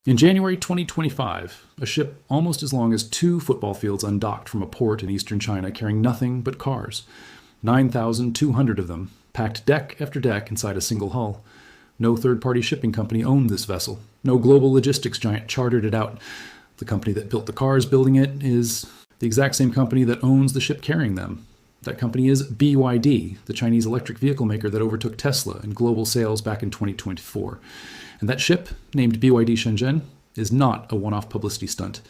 In January 2025, a ship almost as long as 2 football fields undocked from a port in eastern China carrying nothing but cars. 9,200 of them, packed deck after deck inside a single hull. No third-party shipping company owned this vessel. No global logistics giant chartered it out. The company that built the cars building it is the exact same company that owns the ship carrying them. That company is BYD, the Chinese electric vehicle maker that overtook Tesla in global sales back in 2024. And that ship, named BYD Shenzhen, is not a one-off publicity stunt.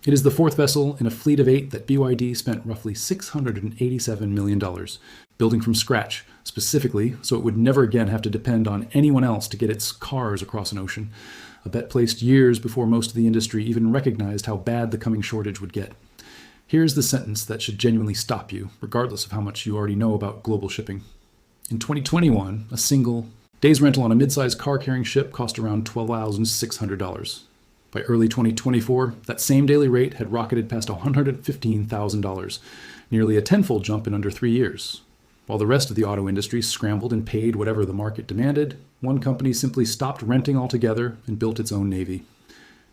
It is the 4th vessel in a fleet of 8 that BYD spent roughly $687 million building from scratch, specifically so it would never again have to depend on anyone else to get its cars across an ocean, a bet placed years before most of the industry even recognized how bad the coming shortage would get. Here's the sentence that should genuinely stop you, regardless of how much you already know about global shipping. In 2021, a single day's rental on a mid-sized car-carrying ship cost around $12,600. By early 2024, that same daily rate had rocketed past $115,000, nearly a tenfold jump in under 3 years. While the rest of the auto industry scrambled and paid whatever the market demanded, one company simply stopped renting altogether and built its own navy.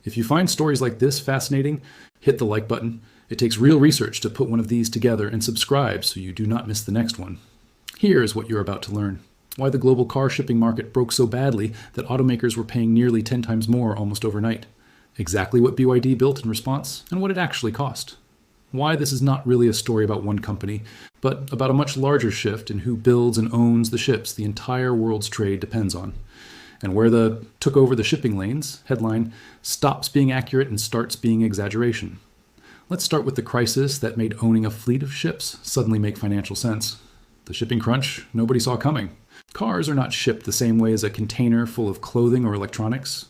If you find stories like this fascinating, hit the like button. It takes real research to put one of these together, and subscribe so you do not miss the next one. Here is what you're about to learn. Why the global car shipping market broke so badly that automakers were paying nearly 10 times more almost overnight. Exactly what BYD built in response, and what it actually cost. Why this is not really a story about one company, but about a much larger shift in who builds and owns the ships the entire world's trade depends on. And where the "took over the shipping lanes" headline stops being accurate and starts being exaggeration. Let's start with the crisis that made owning a fleet of ships suddenly make financial sense. The shipping crunch nobody saw coming. Cars are not shipped the same way as a container full of clothing or electronics.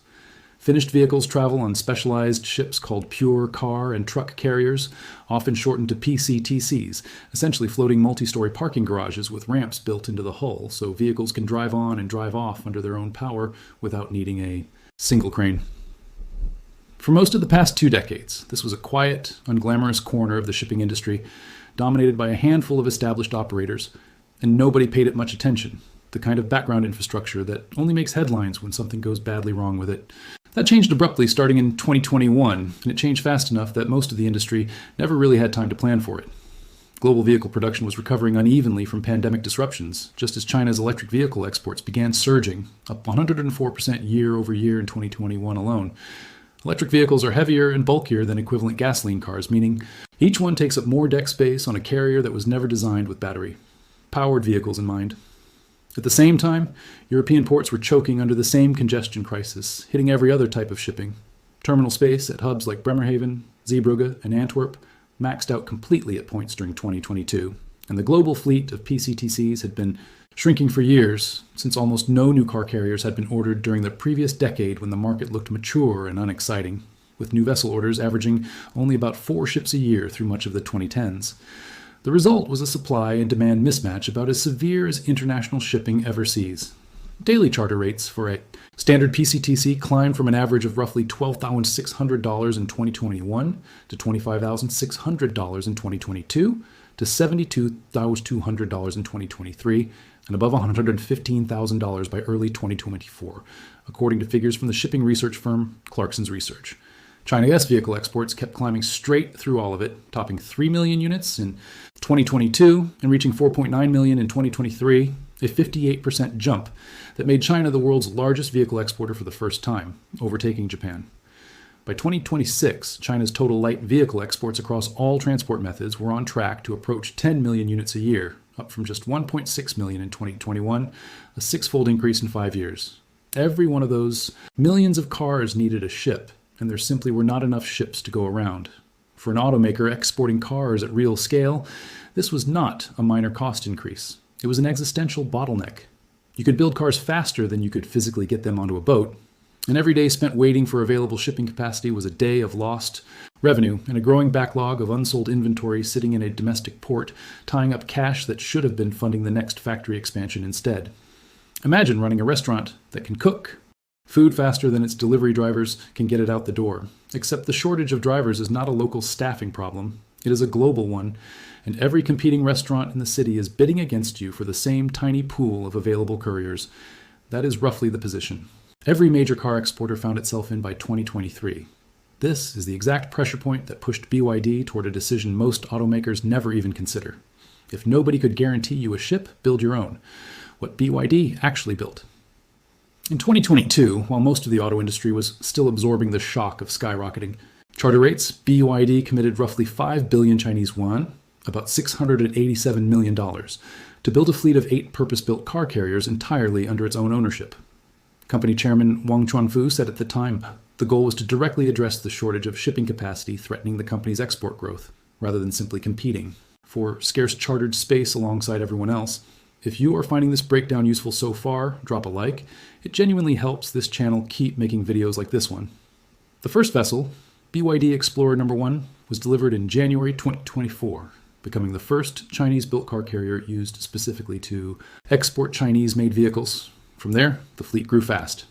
Finished vehicles travel on specialized ships called pure car and truck carriers, often shortened to PCTCs, essentially floating multi-story parking garages with ramps built into the hull so vehicles can drive on and drive off under their own power without needing a single crane. For most of the past 2 decades, this was a quiet, unglamorous corner of the shipping industry, dominated by a handful of established operators, and nobody paid it much attention, the kind of background infrastructure that only makes headlines when something goes badly wrong with it. That changed abruptly starting in 2021, and it changed fast enough that most of the industry never really had time to plan for it. Global vehicle production was recovering unevenly from pandemic disruptions, just as China's electric vehicle exports began surging, up 104% year over year in 2021 alone. Electric vehicles are heavier and bulkier than equivalent gasoline cars, meaning each one takes up more deck space on a carrier that was never designed with battery-powered vehicles in mind. At the same time, European ports were choking under the same congestion crisis, hitting every other type of shipping. Terminal space at hubs like Bremerhaven, Zeebrugge, and Antwerp maxed out completely at points during 2022, and the global fleet of PCTCs had been shrinking for years, since almost no new car carriers had been ordered during the previous decade when the market looked mature and unexciting, with new vessel orders averaging only about 4 ships a year through much of the 2010s. The result was a supply and demand mismatch about as severe as international shipping ever sees. Daily charter rates for a standard PCTC climbed from an average of roughly $12,600 in 2021 to $25,600 in 2022 to $72,200 in 2023 and above $115,000 by early 2024, according to figures from the shipping research firm Clarkson's Research. China S vehicle exports kept climbing straight through all of it, topping 3 million units in 2022 and reaching 4.9 million in 2023, a 58% jump that made China the world's largest vehicle exporter for the first time, overtaking Japan. By 2026, China's total light vehicle exports across all transport methods were on track to approach 10 million units a year, up from just 1.6 million in 2021, a 6-fold increase in 5 years. Every one of those millions of cars needed a ship, and there simply were not enough ships to go around. For an automaker exporting cars at real scale, this was not a minor cost increase. It was an existential bottleneck. You could build cars faster than you could physically get them onto a boat, and every day spent waiting for available shipping capacity was a day of lost revenue and a growing backlog of unsold inventory sitting in a domestic port, tying up cash that should have been funding the next factory expansion instead. Imagine running a restaurant that can cook food faster than its delivery drivers can get it out the door. Except the shortage of drivers is not a local staffing problem. It is a global one, and every competing restaurant in the city is bidding against you for the same tiny pool of available couriers. That is roughly the position. every major car exporter found itself in by 2023. This is the exact pressure point that pushed BYD toward a decision most automakers never even consider. If nobody could guarantee you a ship, build your own. What BYD actually built. In 2022, while most of the auto industry was still absorbing the shock of skyrocketing charter rates, BYD committed roughly 5 billion Chinese yuan, about $687 million, to build a fleet of 8 purpose-built car carriers entirely under its own ownership. Company chairman Wang Chuanfu said at the time the goal was to directly address the shortage of shipping capacity threatening the company's export growth, rather than simply competing for scarce chartered space alongside everyone else. If you are finding this breakdown useful so far, drop a like. It genuinely helps this channel keep making videos like this one. The first vessel, BYD Explorer No. 1, was delivered in January 2024, becoming the first Chinese-built car carrier used specifically to export Chinese-made vehicles. From there, the fleet grew fast.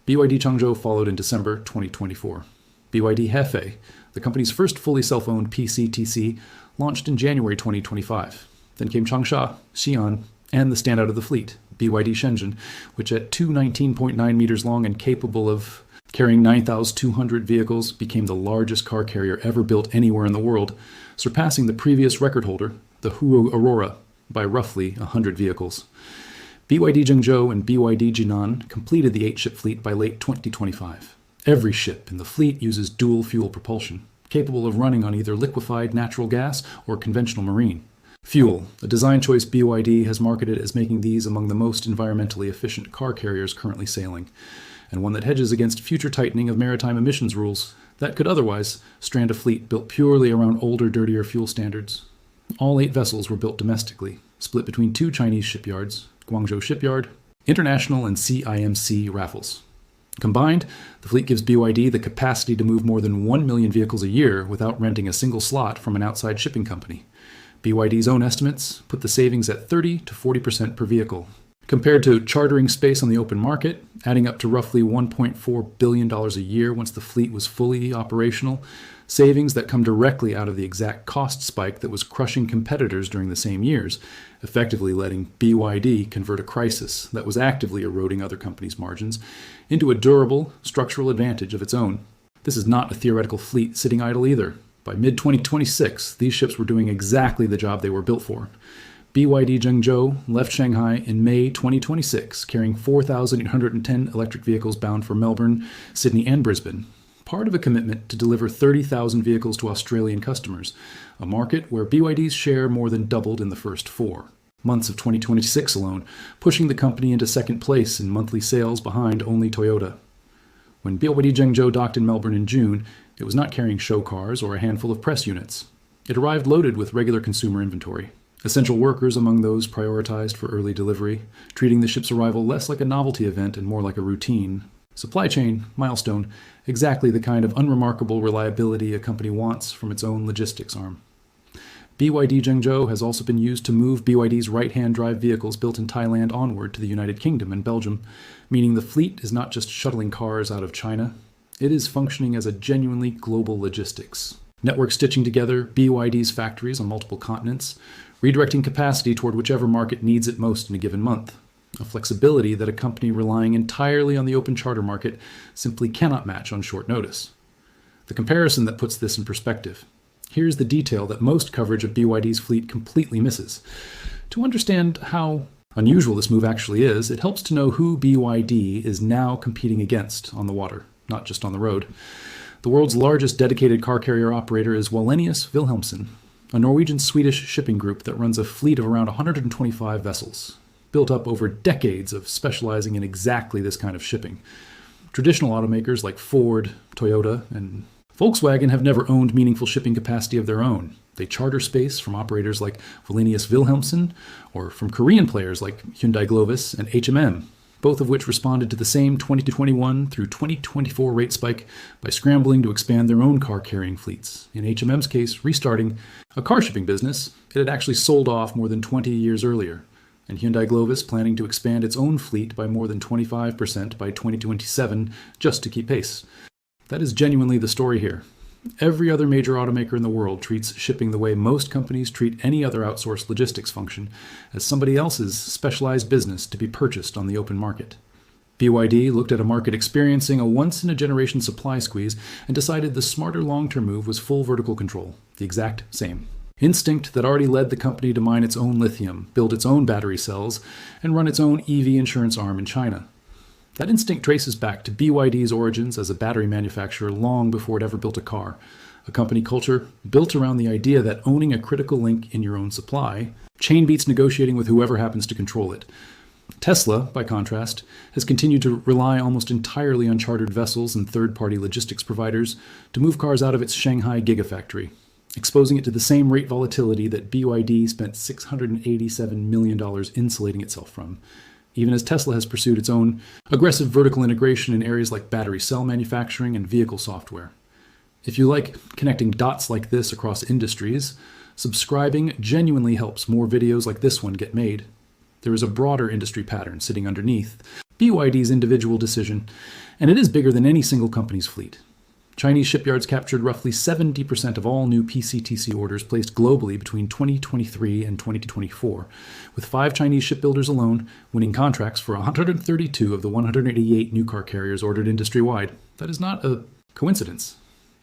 BYD Changzhou followed in December 2024. BYD Hefei, the company's first fully self-owned PCTC, launched in January 2025. Then came Changsha, Xi'an, and the standout of the fleet, BYD Shenzhen, which at 219.9 meters long and capable of carrying 9,200 vehicles, became the largest car carrier ever built anywhere in the world, surpassing the previous record holder, the Huo Aurora, by roughly 100 vehicles. BYD Zhengzhou and BYD Jinan completed the 8-ship fleet by late 2025. Every ship in the fleet uses dual-fuel propulsion, capable of running on either liquefied natural gas or conventional marine. Fuel, a design choice BYD has marketed as making these among the most environmentally efficient car carriers currently sailing, and one that hedges against future tightening of maritime emissions rules that could otherwise strand a fleet built purely around older, dirtier fuel standards. All 8 vessels were built domestically, split between 2 Chinese shipyards, Guangzhou Shipyard, International, and CIMC Raffles. Combined, the fleet gives BYD the capacity to move more than 1 million vehicles a year without renting a single slot from an outside shipping company. BYD's own estimates put the savings at 30 to 40% per vehicle. Compared to chartering space on the open market, adding up to roughly $1.4 billion a year once the fleet was fully operational, savings that come directly out of the exact cost spike that was crushing competitors during the same years, effectively letting BYD convert a crisis that was actively eroding other companies' margins into a durable, structural advantage of its own. This is not a theoretical fleet sitting idle either. By mid-2026, these ships were doing exactly the job they were built for. BYD Zhengzhou left Shanghai in May 2026, carrying 4,810 electric vehicles bound for Melbourne, Sydney, and Brisbane, part of a commitment to deliver 30,000 vehicles to Australian customers, a market where BYD's share more than doubled in the first 4 months of 2026 alone, pushing the company into second place in monthly sales behind only Toyota. When BYD Zhengzhou docked in Melbourne in June, it was not carrying show cars or a handful of press units. It arrived loaded with regular consumer inventory. Essential workers among those prioritized for early delivery, treating the ship's arrival less like a novelty event and more like a routine. Supply chain milestone, exactly the kind of unremarkable reliability a company wants from its own logistics arm. BYD Zhengzhou has also been used to move BYD's right-hand drive vehicles built in Thailand onward to the United Kingdom and Belgium, meaning the fleet is not just shuttling cars out of China, it is functioning as a genuinely global logistics. Network stitching together BYD's factories on multiple continents, redirecting capacity toward whichever market needs it most in a given month. A flexibility that a company relying entirely on the open charter market simply cannot match on short notice. The comparison that puts this in perspective. Here's the detail that most coverage of BYD's fleet completely misses. To understand how unusual this move actually is, it helps to know who BYD is now competing against on the water, not just on the road. The world's largest dedicated car carrier operator is Wallenius Wilhelmsen, a Norwegian-Swedish shipping group that runs a fleet of around 125 vessels, built up over decades of specializing in exactly this kind of shipping. Traditional automakers like Ford, Toyota, and Volkswagen have never owned meaningful shipping capacity of their own. They charter space from operators like Wallenius Wilhelmsen or from Korean players like Hyundai Glovis and HMM, both of which responded to the same 2021 through 2024 rate spike by scrambling to expand their own car-carrying fleets. In HMM's case, restarting a car shipping business it had actually sold off more than 20 years earlier, and Hyundai Glovis planning to expand its own fleet by more than 25% by 2027 just to keep pace. That is genuinely the story here. Every other major automaker in the world treats shipping the way most companies treat any other outsourced logistics function, as somebody else's specialized business to be purchased on the open market. BYD looked at a market experiencing a once-in-a-generation supply squeeze and decided the smarter long-term move was full vertical control, the exact same. Instinct that already led the company to mine its own lithium, build its own battery cells, and run its own EV insurance arm in China. That instinct traces back to BYD's origins as a battery manufacturer long before it ever built a car. A company culture built around the idea that owning a critical link in your own supply chain beats negotiating with whoever happens to control it. Tesla, by contrast, has continued to rely almost entirely on chartered vessels and third-party logistics providers to move cars out of its Shanghai gigafactory, exposing it to the same rate volatility that BYD spent $687 million insulating itself from, even as Tesla has pursued its own aggressive vertical integration in areas like battery cell manufacturing and vehicle software. If you like connecting dots like this across industries, subscribing genuinely helps more videos like this one get made. There is a broader industry pattern sitting underneath BYD's individual decision, and it is bigger than any single company's fleet. Chinese shipyards captured roughly 70% of all new PCTC orders placed globally between 2023 and 2024, with 5 Chinese shipbuilders alone winning contracts for 132 of the 188 new car carriers ordered industry-wide. That is not a coincidence.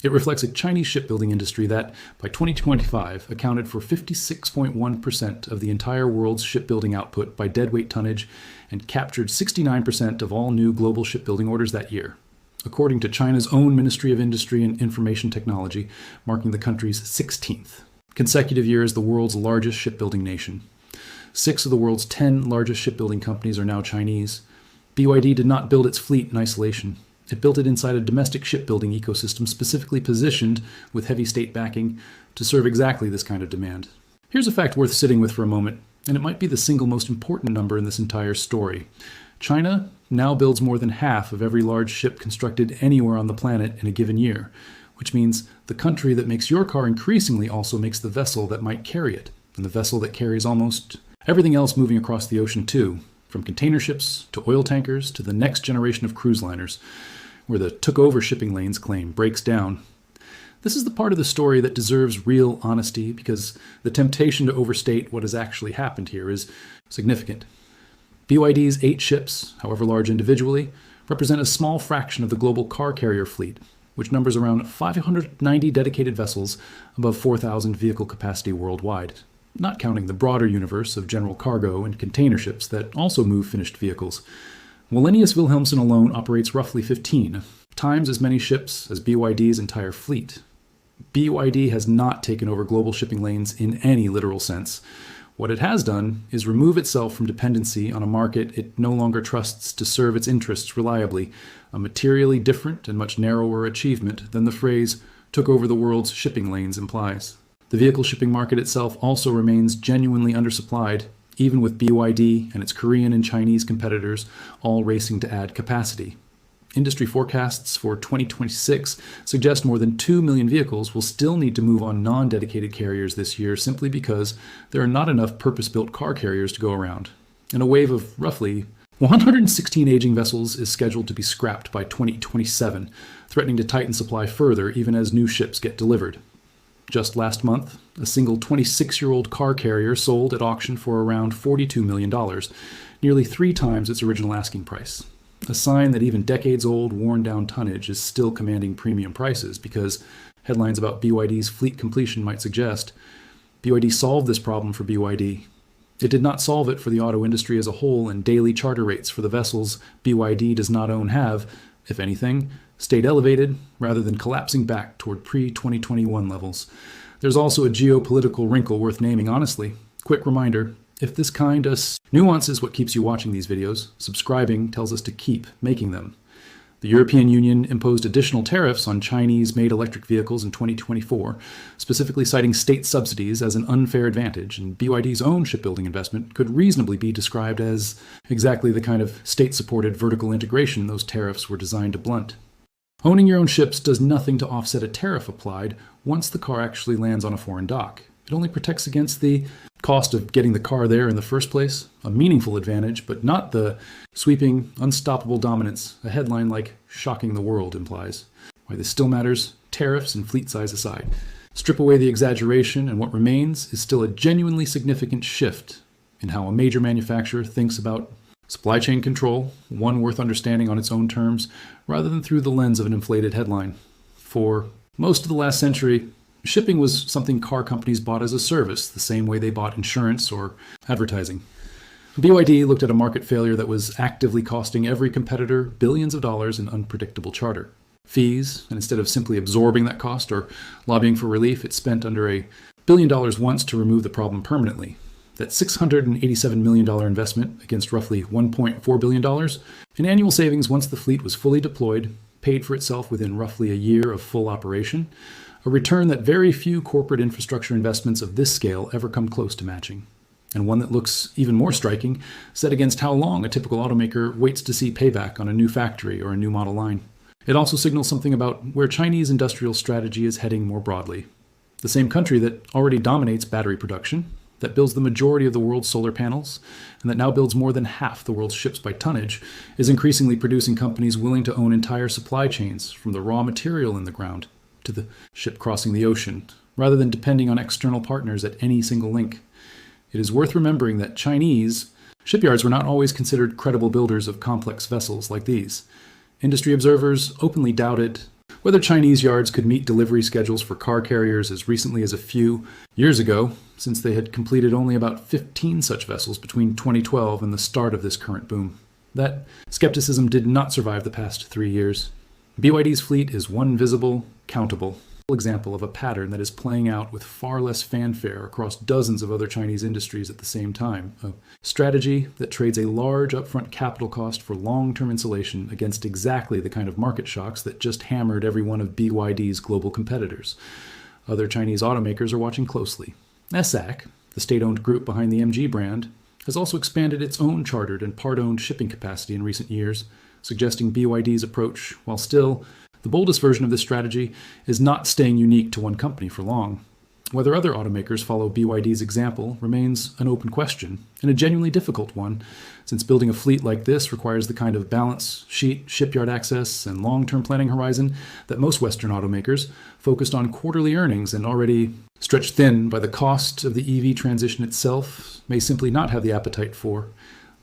It reflects a Chinese shipbuilding industry that, by 2025, accounted for 56.1% of the entire world's shipbuilding output by deadweight tonnage and captured 69% of all new global shipbuilding orders that year, according to China's own Ministry of Industry and Information Technology, marking the country's 16th consecutive year as the world's largest shipbuilding nation. 6 of the world's 10 largest shipbuilding companies are now Chinese. BYD did not build its fleet in isolation. It built it inside a domestic shipbuilding ecosystem specifically positioned with heavy state backing to serve exactly this kind of demand. Here's a fact worth sitting with for a moment, and it might be the single most important number in this entire story. China now builds more than half of every large ship constructed anywhere on the planet in a given year, which means the country that makes your car increasingly also makes the vessel that might carry it, and the vessel that carries almost everything else moving across the ocean too, from container ships to oil tankers to the next generation of cruise liners, where the took-over shipping lanes claim breaks down. This is the part of the story that deserves real honesty because the temptation to overstate what has actually happened here is significant. BYD's 8 ships, however large individually, represent a small fraction of the global car carrier fleet, which numbers around 590 dedicated vessels above 4,000 vehicle capacity worldwide, not counting the broader universe of general cargo and container ships that also move finished vehicles. Wallenius Wilhelmsen alone operates roughly 15 times as many ships as BYD's entire fleet. BYD has not taken over global shipping lanes in any literal sense. What it has done is remove itself from dependency on a market it no longer trusts to serve its interests reliably, a materially different and much narrower achievement than the phrase "took over the world's shipping lanes" implies. The vehicle shipping market itself also remains genuinely undersupplied, even with BYD and its Korean and Chinese competitors all racing to add capacity. Industry forecasts for 2026 suggest more than 2 million vehicles will still need to move on non-dedicated carriers this year simply because there are not enough purpose-built car carriers to go around. And a wave of roughly 116 aging vessels is scheduled to be scrapped by 2027, threatening to tighten supply further even as new ships get delivered. Just last month, a single 26-year-old car carrier sold at auction for around $42 million, nearly 3 times its original asking price. A sign that even decades-old, worn-down tonnage is still commanding premium prices because headlines about BYD's fleet completion might suggest BYD solved this problem for BYD. It did not solve it for the auto industry as a whole, and daily charter rates for the vessels BYD does not own have, if anything, stayed elevated rather than collapsing back toward pre-2021 levels. There's also a geopolitical wrinkle worth naming honestly. Quick reminder, if this kind of nuance is what keeps you watching these videos, subscribing tells us to keep making them. The European Union imposed additional tariffs on Chinese-made electric vehicles in 2024, specifically citing state subsidies as an unfair advantage, and BYD's own shipbuilding investment could reasonably be described as exactly the kind of state-supported vertical integration those tariffs were designed to blunt. Owning your own ships does nothing to offset a tariff applied once the car actually lands on a foreign dock. It only protects against the cost of getting the car there in the first place, a meaningful advantage, but not the sweeping, unstoppable dominance a headline like "shocking the world" implies. Why this still matters, tariffs and fleet size aside. Strip away the exaggeration, and what remains is still a genuinely significant shift in how a major manufacturer thinks about Supply chain control, one worth understanding on its own terms, rather than through the lens of an inflated headline. For most of the last century, shipping was something car companies bought as a service, the same way they bought insurance or advertising. BYD looked at a market failure that was actively costing every competitor billions of dollars in unpredictable charter fees, and instead of simply absorbing that cost or lobbying for relief, it spent under $1 billion once to remove the problem permanently. That $687 million investment against roughly $1.4 billion in annual savings once the fleet was fully deployed paid for itself within roughly a year of full operation, a return that very few corporate infrastructure investments of this scale ever come close to matching. And one that looks even more striking, set against how long a typical automaker waits to see payback on a new factory or a new model line. It also signals something about where Chinese industrial strategy is heading more broadly. The same country that already dominates battery production, that builds the majority of the world's solar panels, and that now builds more than half the world's ships by tonnage, is increasingly producing companies willing to own entire supply chains, from the raw material in the ground to the ship crossing the ocean, rather than depending on external partners at any single link. It is worth remembering that Chinese shipyards were not always considered credible builders of complex vessels like these. Industry observers openly doubted whether Chinese yards could meet delivery schedules for car carriers as recently as a few years ago, since they had completed only about 15 such vessels between 2012 and the start of this current boom. That skepticism did not survive the past 3 years. BYD's fleet is one visible, countable example of a pattern that is playing out with far less fanfare across dozens of other Chinese industries at the same time. A strategy that trades a large upfront capital cost for long-term insulation against exactly the kind of market shocks that just hammered every one of BYD's global competitors. Other Chinese automakers are watching closely. SAC, the state-owned group behind the MG brand, has also expanded its own chartered and part-owned shipping capacity in recent years, suggesting BYD's approach, while still the boldest version of this strategy, is not staying unique to one company for long. Whether other automakers follow BYD's example remains an open question, and a genuinely difficult one, since building a fleet like this requires the kind of balance sheet, shipyard access, and long-term planning horizon that most Western automakers, focused on quarterly earnings and already stretched thin by the cost of the EV transition itself, may simply not have the appetite for.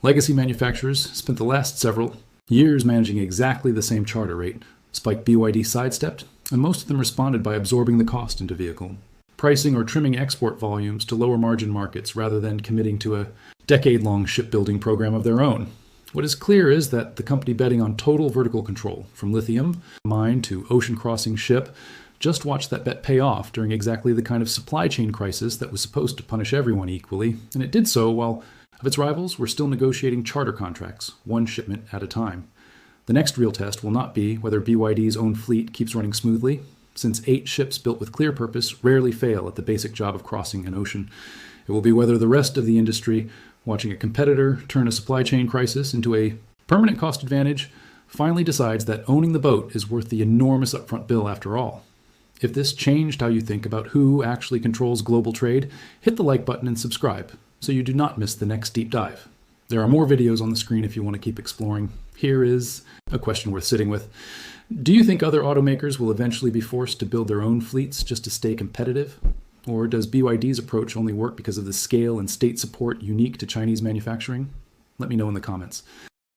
Legacy manufacturers spent the last several years managing exactly the same charter rate. Spike BYD sidestepped, and most of them responded by absorbing the cost into vehicle, pricing or trimming export volumes to lower margin markets rather than committing to a decade-long shipbuilding program of their own. What is clear is that the company betting on total vertical control, from lithium mine to ocean crossing ship, just watched that bet pay off during exactly the kind of supply chain crisis that was supposed to punish everyone equally, and it did so while of its rivals were still negotiating charter contracts, one shipment at a time. The next real test will not be whether BYD's own fleet keeps running smoothly, since 8 ships built with clear purpose rarely fail at the basic job of crossing an ocean. It will be whether the rest of the industry, watching a competitor turn a supply chain crisis into a permanent cost advantage, finally decides that owning the boat is worth the enormous upfront bill after all. If this changed how you think about who actually controls global trade, hit the like button and subscribe so you do not miss the next deep dive. There are more videos on the screen if you want to keep exploring. Here is a question worth sitting with. Do you think other automakers will eventually be forced to build their own fleets just to stay competitive? Or does BYD's approach only work because of the scale and state support unique to Chinese manufacturing? Let me know in the comments.